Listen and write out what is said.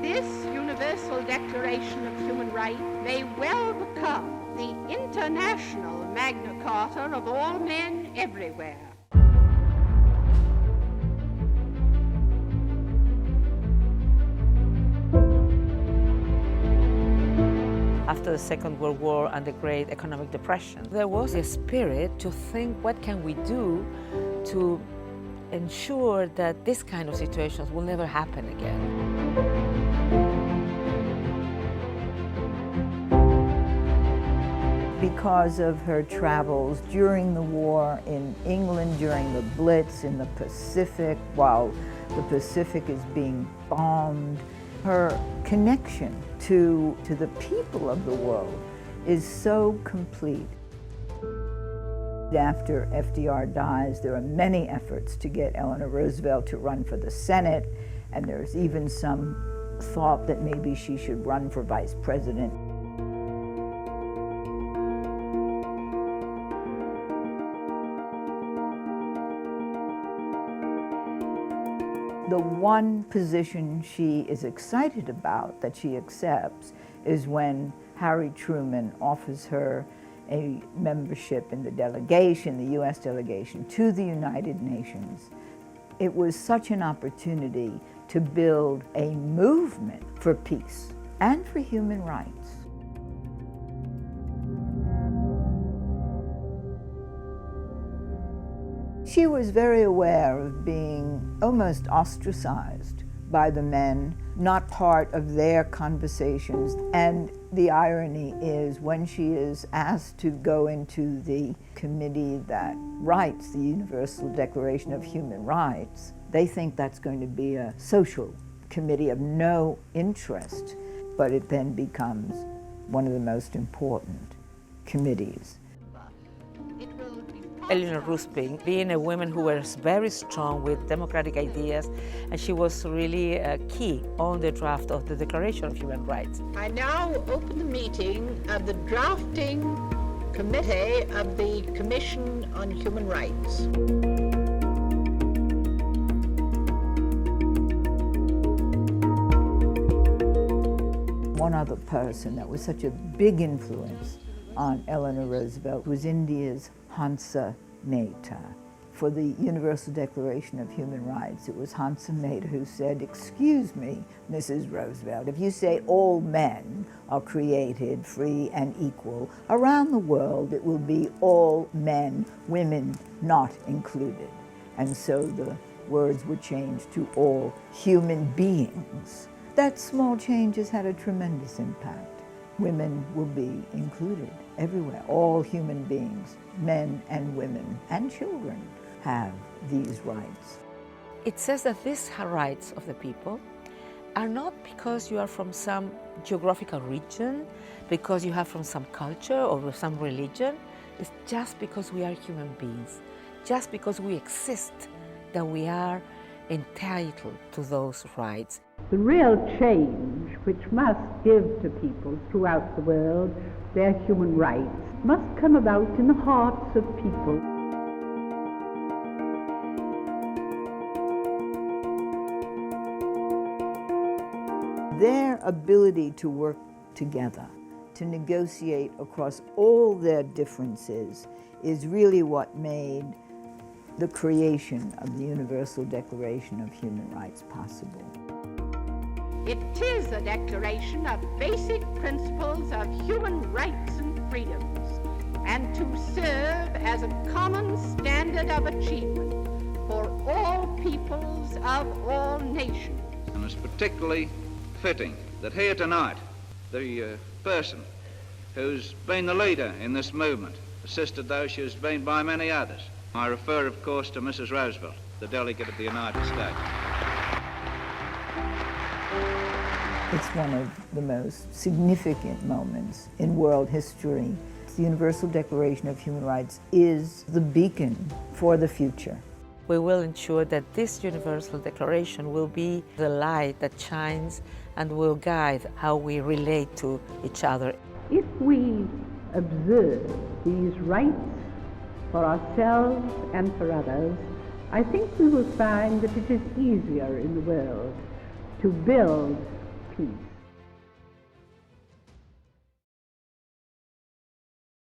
This Universal Declaration of Human Rights may well become the international Magna Carta of all men everywhere. After the Second World War and the Great Economic Depression, there was a spirit to think, what can we do to ensure that this kind of situations will never happen again? Because of her travels during the war in England, during the Blitz in the Pacific, while the Pacific is being bombed, her connection to the people of the world is so complete. After FDR dies, there are many efforts to get Eleanor Roosevelt to run for the Senate, and there's even some thought that maybe she should run for vice president. The one position she is excited about, that she accepts, is when Harry Truman offers her a membership in the delegation, the US delegation, to the United Nations. It was such an opportunity to build a movement for peace and for human rights. She was very aware of being almost ostracized by the men, not part of their conversations. And the irony is, when she is asked to go into the committee that writes the Universal Declaration of Human Rights, they think that's going to be a social committee of no interest, but it then becomes one of the most important committees. Eleanor Roosevelt, being a woman who was very strong with democratic ideas, and she was really key on the draft of the Declaration of Human Rights. I now open the meeting of the drafting committee of the Commission on Human Rights. One other person that was such a big influence on Eleanor Roosevelt was India's Hansa Mehta. For the Universal Declaration of Human Rights, it was Hansa Mehta who said, "Excuse me, Mrs. Roosevelt, if you say all men are created free and equal, around the world it will be all men, women not included." And so the words were changed to all human beings. That small change has had a tremendous impact. Women will be included everywhere. All human beings, men and women and children, have these rights. It says that these rights of the people are not because you are from some geographical region, because you have from some culture or some religion. It's just because we are human beings, just because we exist, that we are entitled to those rights. The real change which must give to people throughout the world their human rights must come about in the hearts of people. Their ability to work together, to negotiate across all their differences, is really what made the creation of the Universal Declaration of Human Rights possible. It is a declaration of basic principles of human rights and freedoms, and to serve as a common standard of achievement for all peoples of all nations. And it's particularly fitting that here tonight, the person who's been the leader in this movement, assisted though she has been by many others. I refer, of course, to Mrs. Roosevelt, the delegate of the United States. It's one of the most significant moments in world history. The Universal Declaration of Human Rights is the beacon for the future. We will ensure that this Universal Declaration will be the light that shines and will guide how we relate to each other. If we observe these rights for ourselves and for others, I think we will find that it is easier in the world to build peace.